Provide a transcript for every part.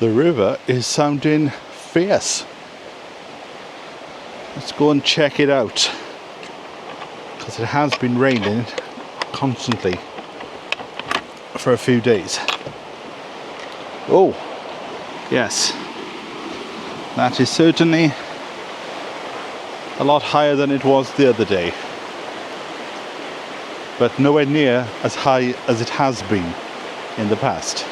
The river is sounding fierce. Let's go and check it out, because it has been raining constantly for a few days. Oh, yes, that is certainly a lot higher than it was the other day, but nowhere near as high as it has been in the past.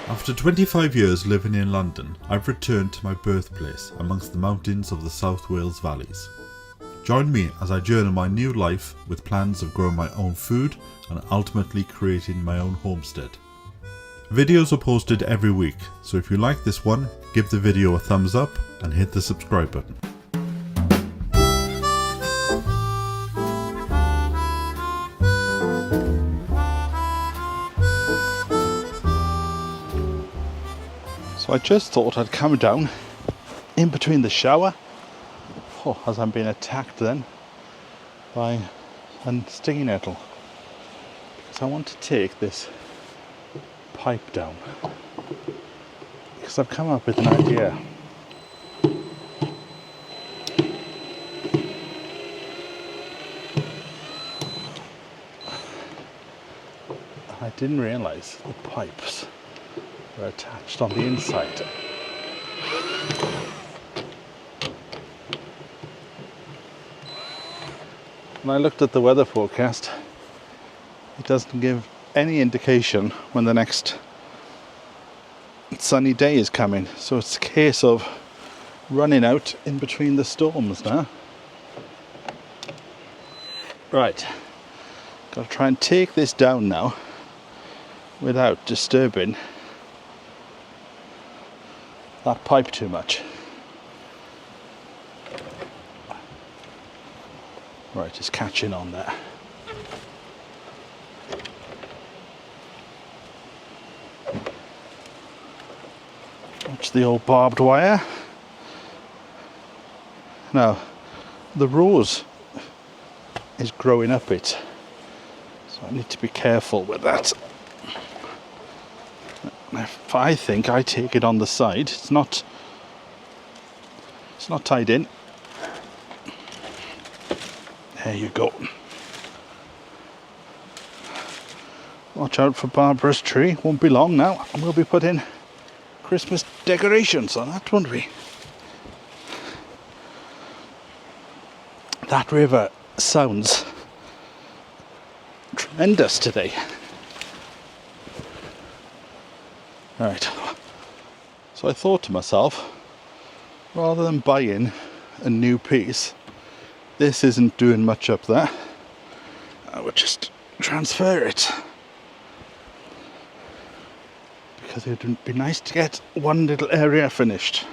After 25 years living in London, I've returned to my birthplace amongst the mountains of the South Wales valleys. Join me as I journey my new life with plans of growing my own food and ultimately creating my own homestead. Videos are posted every week, so if you like this one, give the video a thumbs up and hit the subscribe button. So I just thought I'd come down in between the shower, as I'm being attacked then by a stinging nettle, because I want to take this pipe down, because I've come up with an idea. I didn't realise the pipes were attached on the inside. When I looked at the weather forecast, it doesn't give any indication when the next sunny day is coming, so it's a case of running out in between the storms now. Right, got to try and take this down now without disturbing that pipe too much. Right, it's catching on there. Watch the old barbed wire. Now, the rose is growing up it, so I need to be careful with that. If I think I take it on the side, it's not tied in. There you go. Watch out for Barbara's tree. Won't be long now, and we'll be putting Christmas decorations on that, won't we? That river sounds tremendous today. Right, so I thought to myself, rather than buying a new piece, this isn't doing much up there, I would just transfer it, because it would be nice to get one little area finished.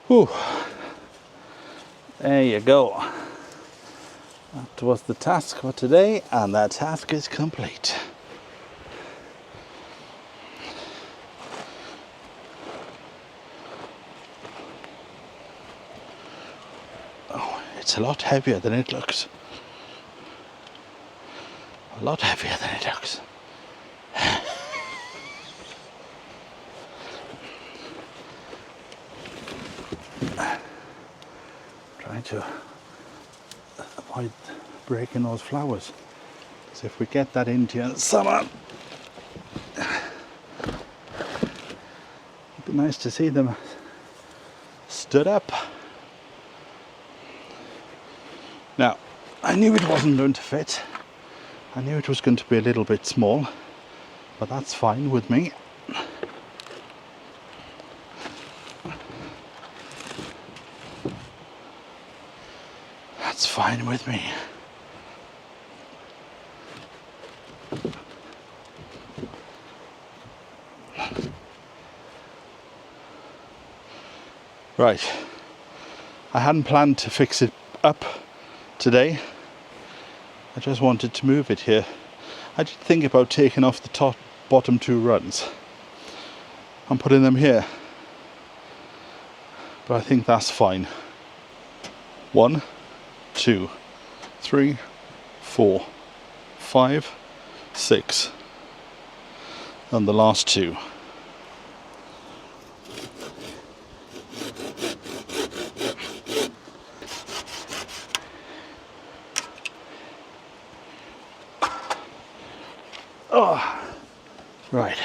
Whew. There you go. That was the task for today, and that task is complete. Oh, it's a lot heavier than it looks. A lot heavier than it looks. Trying to avoid breaking those flowers, because if we get that into in summer, it'd be nice to see them stood up. Now, I knew it wasn't going to fit. I knew it was going to be a little bit small, but that's fine with me. That's fine with me. Right, I hadn't planned to fix it up today. I just wanted to move it here. I did think about taking off the bottom two runs and putting them here, but I think that's fine. 1, 2, 3, 4, 5, 6 on the last 2. Oh, right,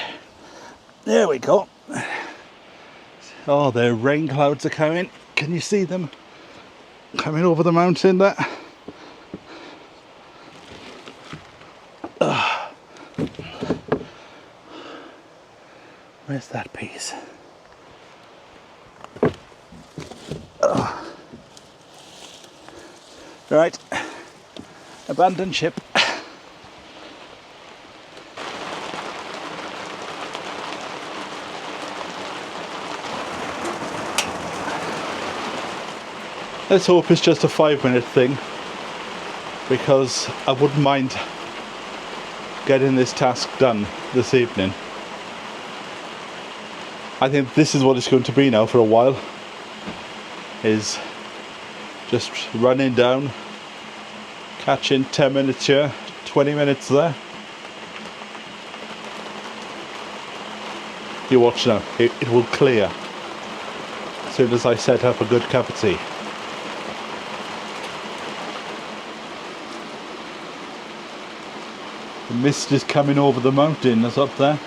there we go. Oh, the rain clouds are coming. Can you see them coming over the mountain there? Where's that piece? Right, abandoned ship. Let's hope it's just a 5-minute thing, because I wouldn't mind getting this task done this evening. I think this is what it's going to be now for a while, is just running down, catching 10 minutes here, 20 minutes there. You watch now, it will clear as soon as I set up a good cup of tea. The mist is coming over the mountain that's up there,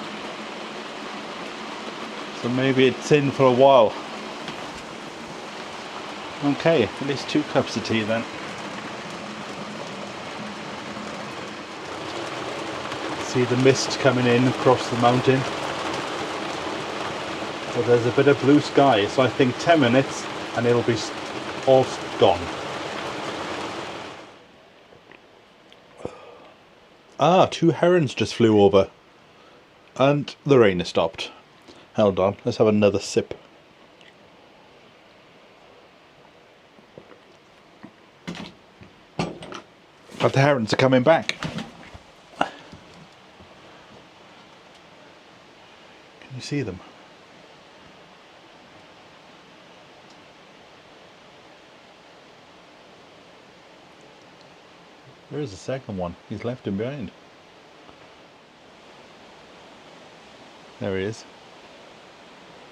so maybe it's in for a while. Okay, at least 2 cups of tea then. See the mist coming in across the mountain. So there's a bit of blue sky, so I think 10 minutes and it'll be all gone. Ah, 2 herons just flew over and the rain has stopped. Hold on, let's have another sip. But the herons are coming back. Can you see them? There is a second one. He's left him behind. There he is.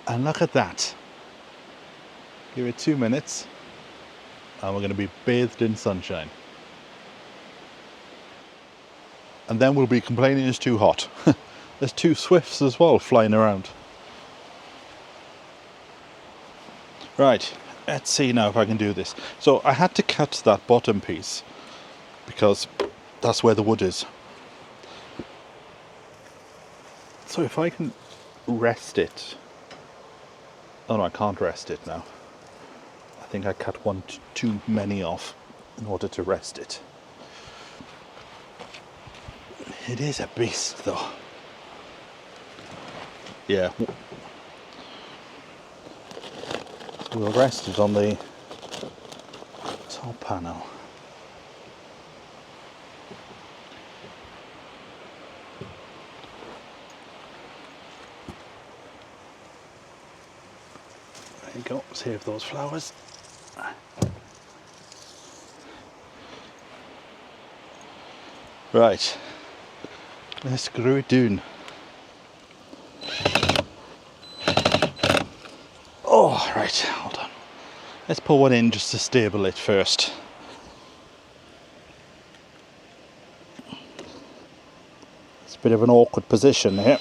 And look at that. Give it 2 minutes and we're going to be bathed in sunshine. And then we'll be complaining it's too hot. There's 2 swifts as well flying around. Right, let's see now if I can do this. So I had to cut that bottom piece because that's where the wood is. So if I can rest it. Oh no, I can't rest it now. I think I cut one too many off in order to rest it. It is a beast though. Yeah. We'll rest it on the top panel. There you go, save those flowers. Right, let's screw it down. Oh, right, hold on. Let's put one in just to stable it first. It's a bit of an awkward position here.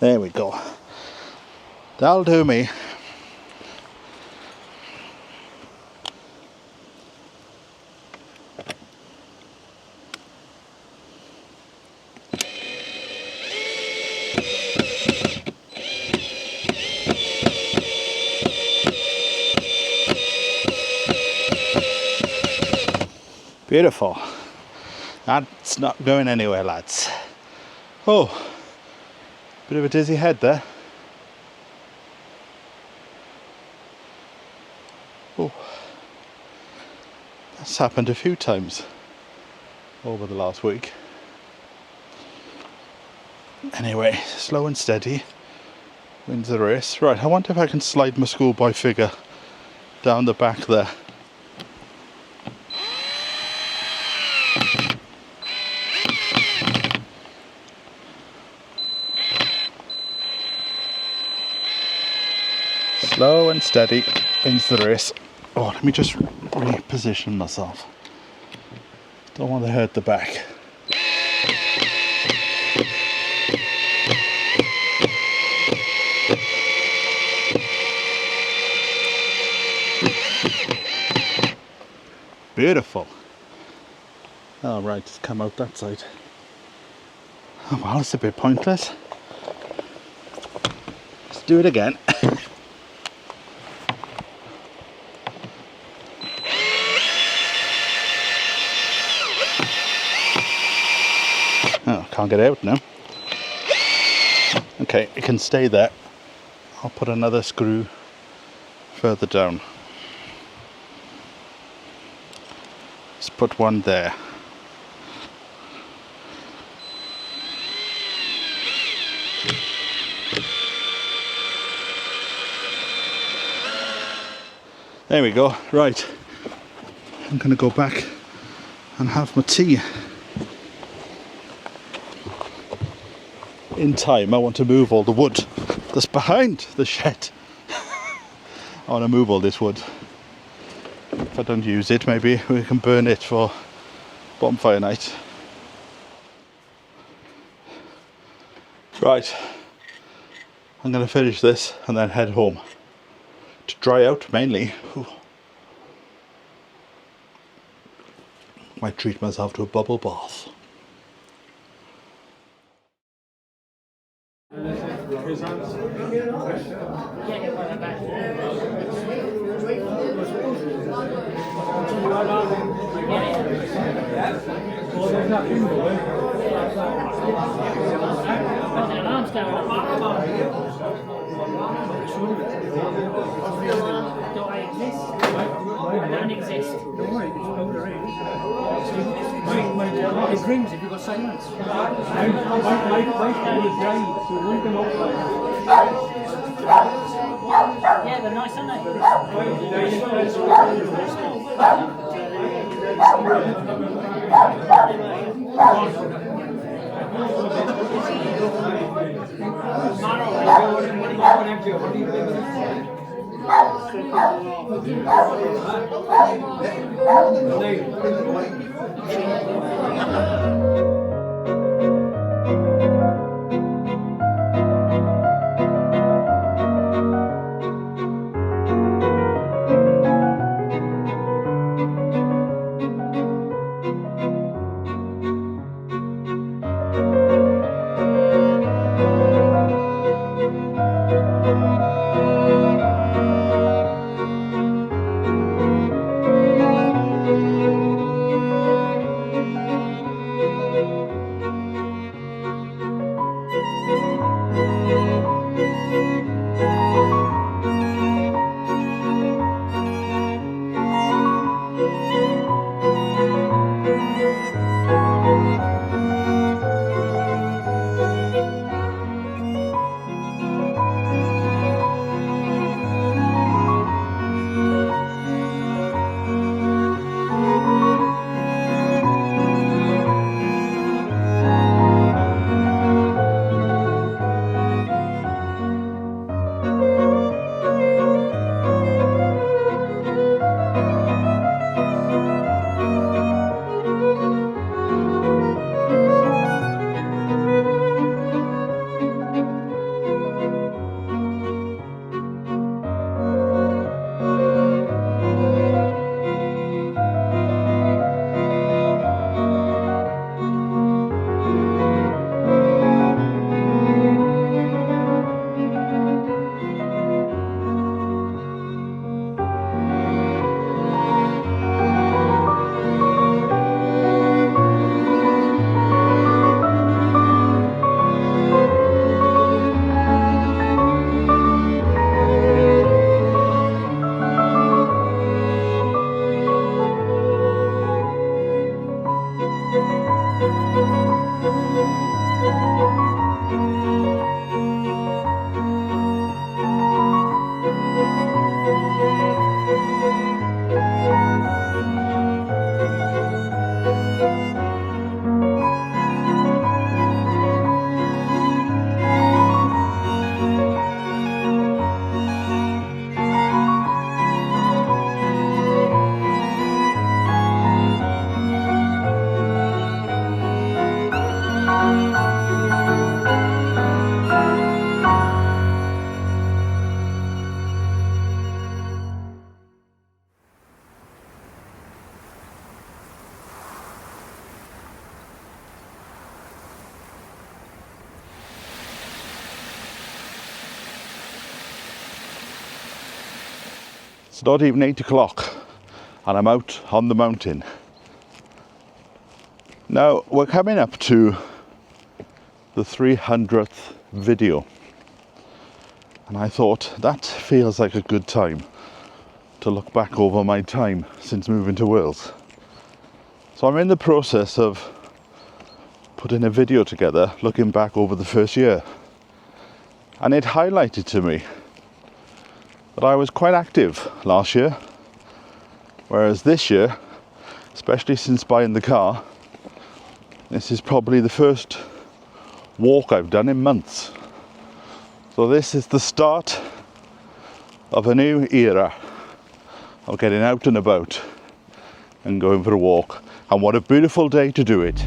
There we go. That'll do me. Beautiful. That's not going anywhere, lads. Oh, bit of a dizzy head there. Oh, that's happened a few times over the last week. Anyway, slow and steady wins the race. Right, I wonder if I can slide my schoolboy figure down the back there. Slow and steady wins the race. Oh, let me just reposition myself. Don't want to hurt the back. Beautiful. All right, just come out that side. Oh, well, it's a bit pointless. Let's do it again. Oh, can't get out now. Okay, it can stay there. I'll put another screw further down. Let's put one there. There we go. Right, I'm going to go back and have my tea. In time, I want to move all the wood that's behind the shed. I want to move all this wood. If I don't use it, maybe we can burn it for bonfire night. Right, I'm going to finish this and then head home. To dry out mainly. Ooh. Might treat myself to a bubble bath. Do I exist? I don't exist. It rings if you've got silence. Yeah, they're nice, aren't they? It's not even 8 o'clock and I'm out on the mountain. Now we're coming up to the 300th video, and I thought that feels like a good time to look back over my time since moving to Wales. So I'm in the process of putting a video together looking back over the first year, and it highlighted to me that I was quite active last year, whereas this year, especially since buying the car, this is probably the first walk I've done in months. So this is the start of a new era of getting out and about and going for a walk, and what a beautiful day to do it.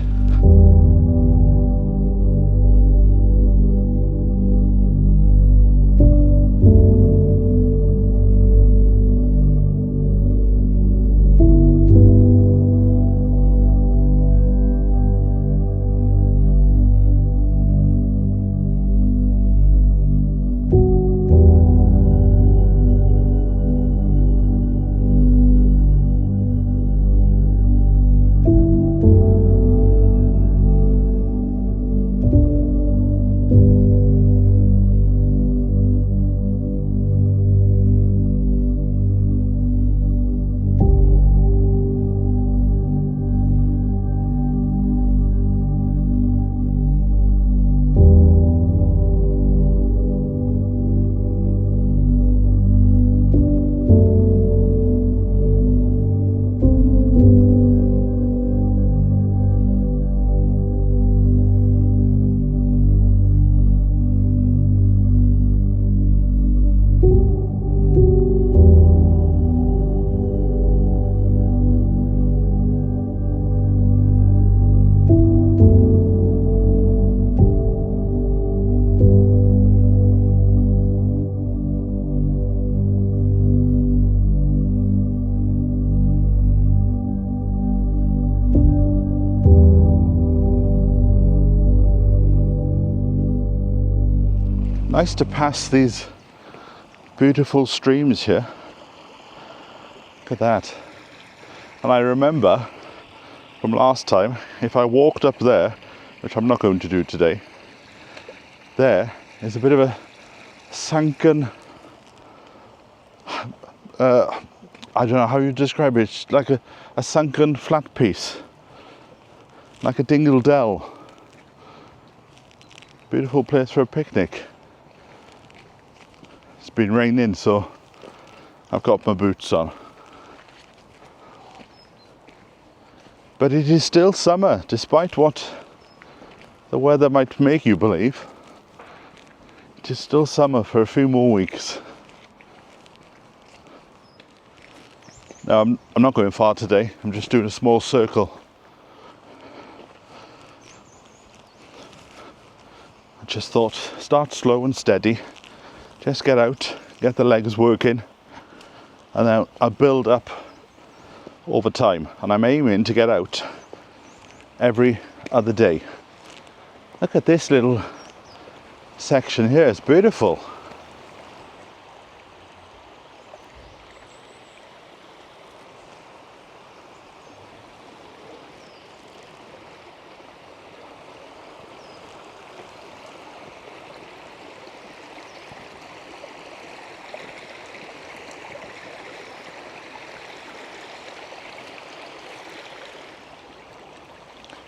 Nice to pass these beautiful streams here. Look at that. And I remember from last time, if I walked up there, which I'm not going to do today, there is a bit of a sunken, I don't know how you describe it, it's like a sunken flat piece, like a dingle dell. Beautiful place for a picnic. It's been raining, so I've got my boots on. But it is still summer, despite what the weather might make you believe. It is still summer for a few more weeks. Now, I'm not going far today. I'm just doing a small circle. I just thought, start slow and steady. Just get out, get the legs working, and then I'll build up over time. And I'm aiming to get out every other day. Look at this little section here, it's beautiful.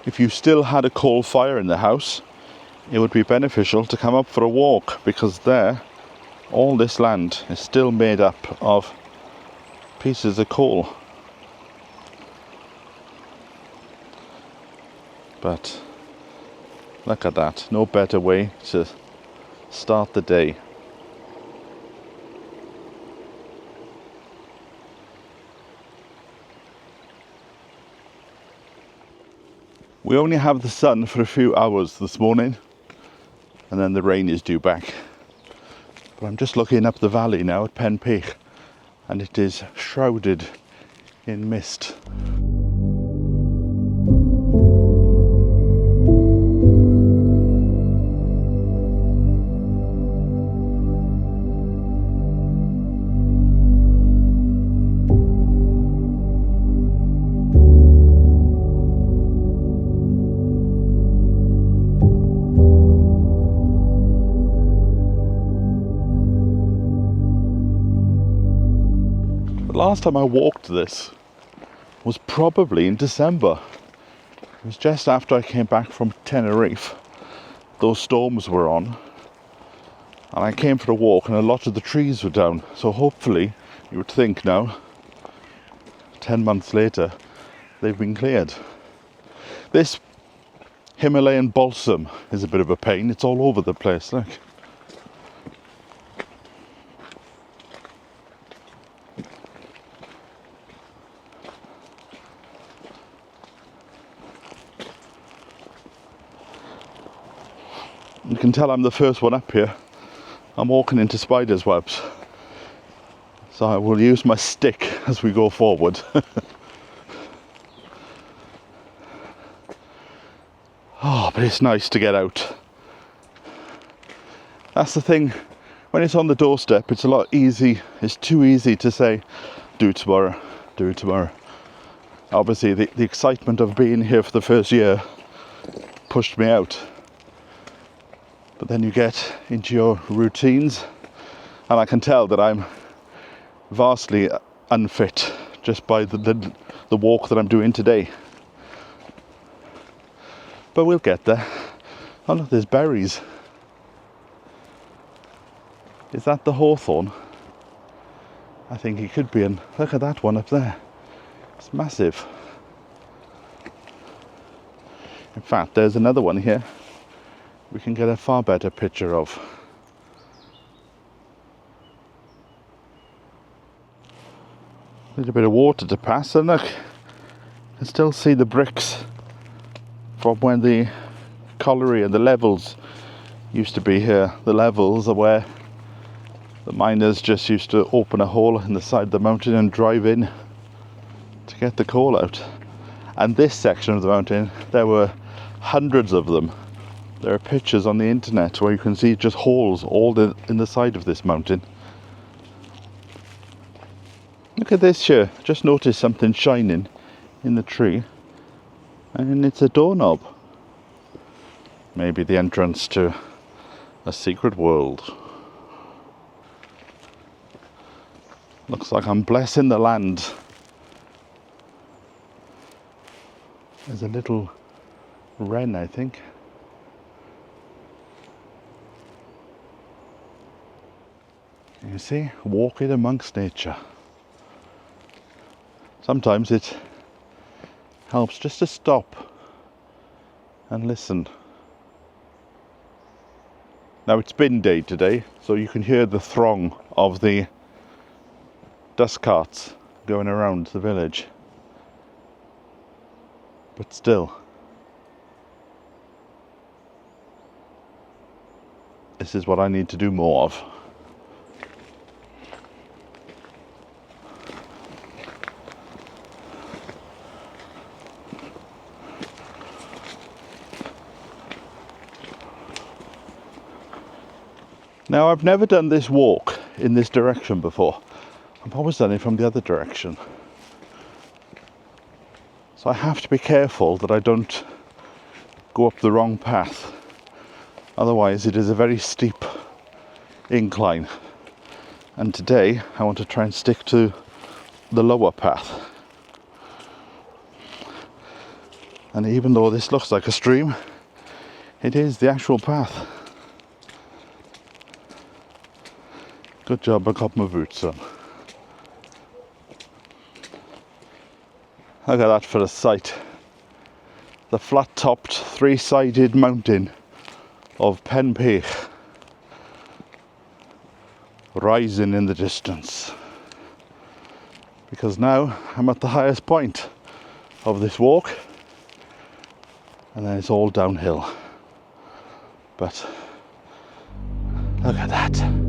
If you still had a coal fire in the house, it would be beneficial to come up for a walk, because there, all this land is still made up of pieces of coal. But look at that, no better way to start the day. We only have the sun for a few hours this morning, and then the rain is due back. But I'm just looking up the valley now at Pen Peak, and it is shrouded in mist. last time I walked this was probably in December. It was just after I came back from Tenerife. Those storms were on, and I came for a walk and a lot of the trees were down. So hopefully, you would think now, 10 months later, they've been cleared. This Himalayan balsam is a bit of a pain. It's all over the place, look. You can tell I'm the first one up here. I'm walking into spiders' webs. So I will use my stick as we go forward. Oh, but it's nice to get out. That's the thing. When it's on the doorstep, it's a lot easy. It's too easy to say, do it tomorrow, do it tomorrow. Obviously, the excitement of being here for the first year pushed me out. But then you get into your routines, and I can tell that I'm vastly unfit just by the walk that I'm doing today. But we'll get there. Oh look, there's berries. Is that the hawthorn? I think it could be, and look at that one up there. It's massive. In fact, there's another one here we can get a far better picture of. A little bit of water to pass, and look, you can still see the bricks from when the colliery and the levels used to be here. The levels are where the miners just used to open a hole in the side of the mountain and drive in to get the coal out. And this section of the mountain, there were hundreds of them. There are pictures on the internet where you can see just holes all in the side of this mountain. Look at this here. Just noticed something shining in the tree, and it's a doorknob. Maybe the entrance to a secret world. Looks like I'm blessing the land. There's a little wren, I think. You see, walking amongst nature. Sometimes it helps just to stop and listen. Now it's bin day today, so you can hear the throng of the dust carts going around the village. But still, this is what I need to do more of. Now, I've never done this walk in this direction before. I've always done it from the other direction. So I have to be careful that I don't go up the wrong path. Otherwise, it is a very steep incline. And today, I want to try and stick to the lower path. And even though this looks like a stream, it is the actual path. Good job, I got my boots on. Look at that for a sight. The flat-topped, three-sided mountain of Penpech rising in the distance. Because now I'm at the highest point of this walk, and then it's all downhill. But look at that.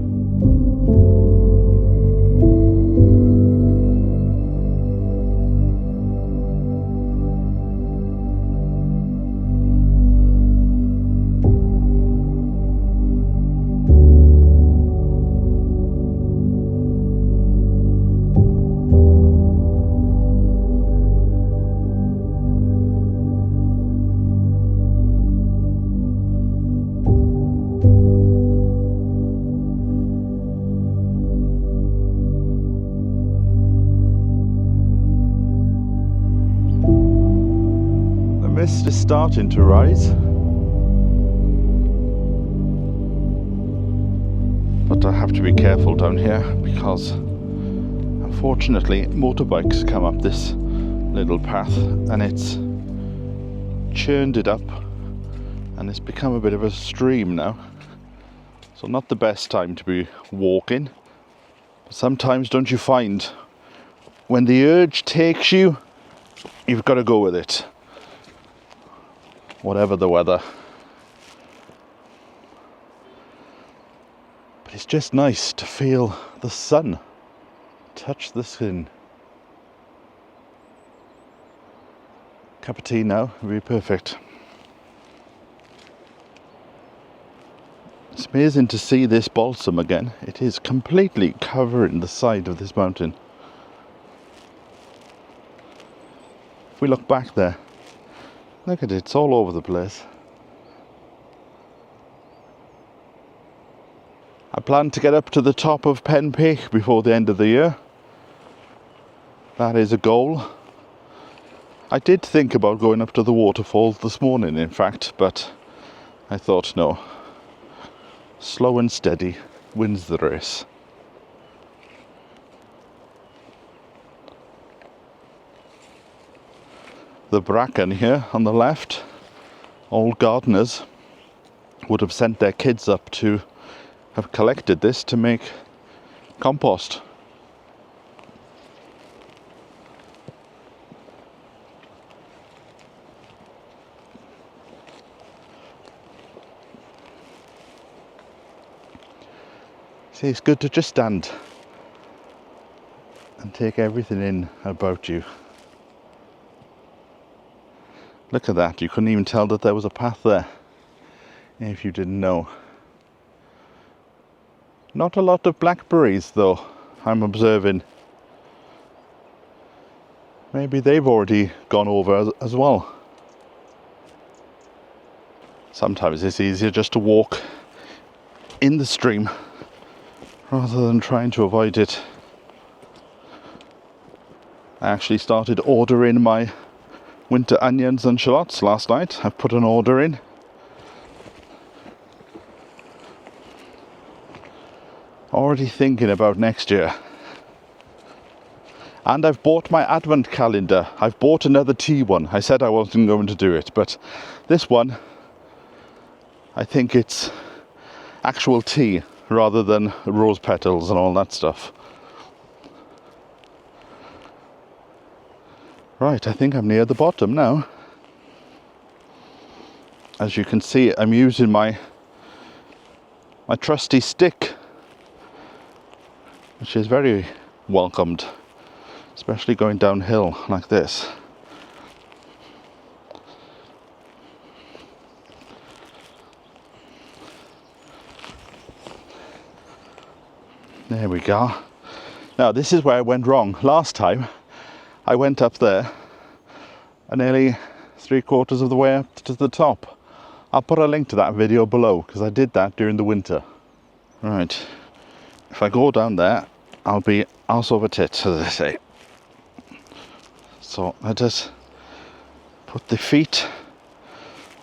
mist is starting to rise. But I have to be careful down here because unfortunately motorbikes come up this little path and it's churned it up and it's become a bit of a stream now. So not the best time to be walking. But sometimes, don't you find, when the urge takes you, you've got to go with it, whatever the weather. But it's just nice to feel the sun touch the skin. Cup of tea now would be perfect. It's amazing to see this balsam again. It is completely covering the side of this mountain. If we look back there, look at it, it's all over the place. I plan to get up to the top of Pen Peak before the end of the year. That is a goal. I did think about going up to the waterfalls this morning, in fact, but I thought no. Slow and steady wins the race. The bracken here on the left, old gardeners would have sent their kids up to have collected this to make compost. See, it's good to just stand and take everything in about you. Look at that, you couldn't even tell that there was a path there if you didn't know. Not a lot of blackberries though, I'm observing. Maybe they've already gone over as well. Sometimes it's easier just to walk in the stream rather than trying to avoid it. I actually started ordering my winter onions and shallots last night. I've put an order in. Already thinking about next year. And I've bought my advent calendar. I've bought another tea one. I said I wasn't going to do it, but this one, I think it's actual tea rather than rose petals and all that stuff. Right, I think I'm near the bottom now. As you can see, I'm using my trusty stick, which is very welcomed, especially going downhill like this. There we go. Now this is where I went wrong. Last time I went up there and nearly 3/4 of the way up to the top. I'll put a link to that video below because I did that during the winter. Right, if I go down there I'll be arse over tits, as they say. So I just put the feet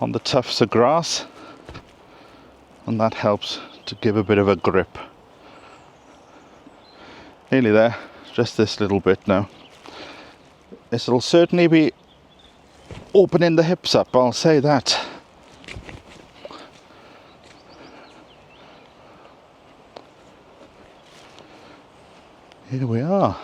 on the tufts of grass and that helps to give a bit of a grip. Nearly there, just this little bit now. This will certainly be opening the hips up, I'll say that. Here we are.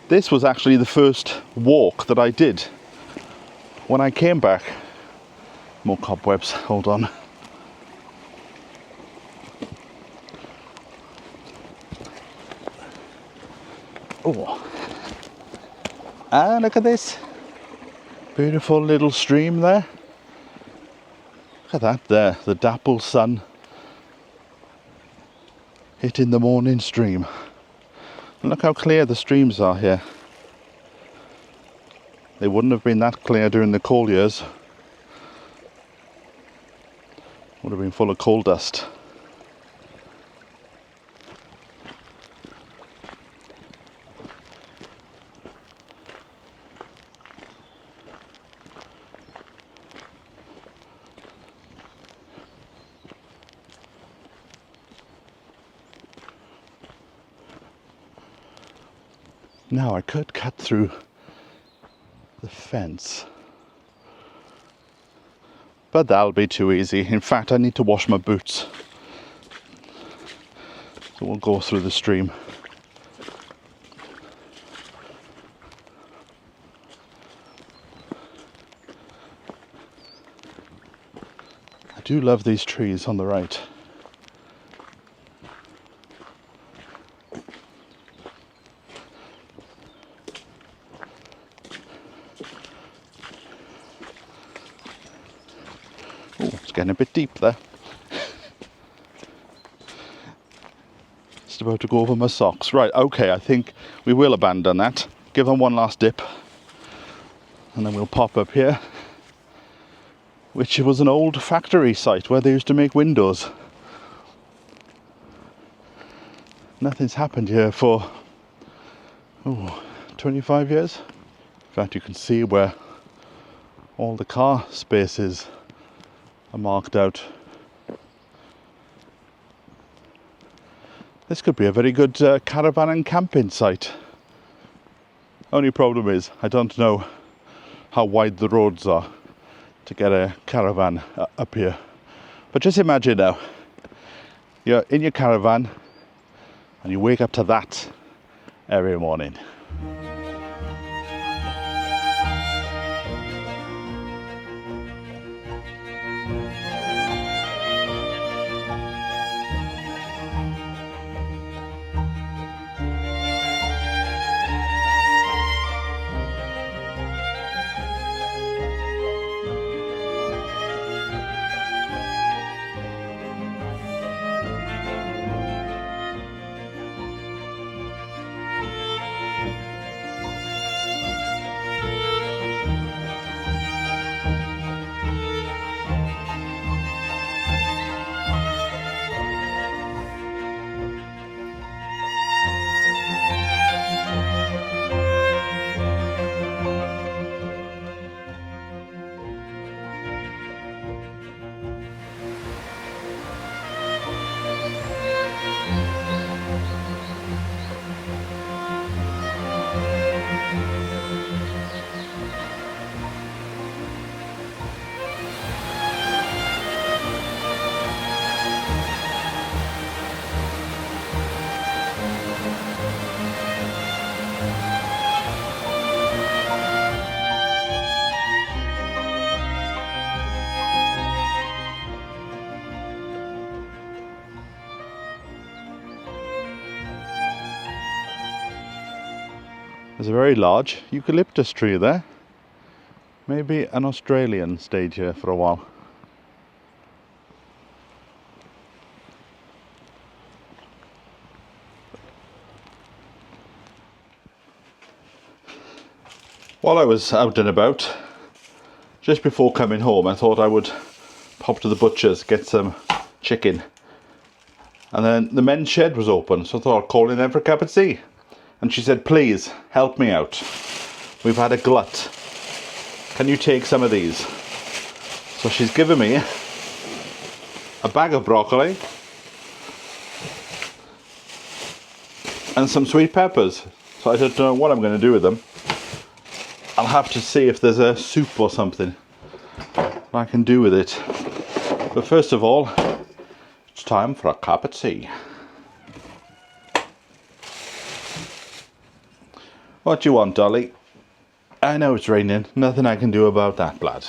This was actually the first walk that I did when I came back. More cobwebs, hold on. Oh. Ah, look at this. Beautiful little stream there. Look at that there, the dapple sun hitting the morning stream. And look how clear the streams are here. They wouldn't have been that clear during the coal years. Would have been full of coal dust. Now I could cut through the fence, but that'll be too easy. In fact, I need to wash my boots. So we'll go through the stream. I do love these trees on the right. Oh, it's getting a bit deep there. Just about to go over my socks. Right, okay, I think we will abandon that. Give them one last dip. And then we'll pop up here, which was an old factory site where they used to make windows. Nothing's happened here for 25 years. In fact, you can see where all the car spaces are marked out. This could be a very good caravan and camping site. Only problem is, I don't know how wide the roads are to get a caravan up here. But just imagine now, you're in your caravan and you wake up to that every morning. There's a very large eucalyptus tree there. Maybe an Australian stayed here for a while. While I was out and about, just before coming home, I thought I would pop to the butcher's, get some chicken. And then the men's shed was open, so I thought I'd call in there for a cup of tea. And she said, please, help me out. We've had a glut. Can you take some of these? So she's given me a bag of broccoli and some sweet peppers. So I don't know what I'm going to do with them. I'll have to see if there's a soup or something I can do with it. But first of all, it's time for a cup of tea. What do you want, Dolly? I know it's raining. Nothing I can do about that, blood.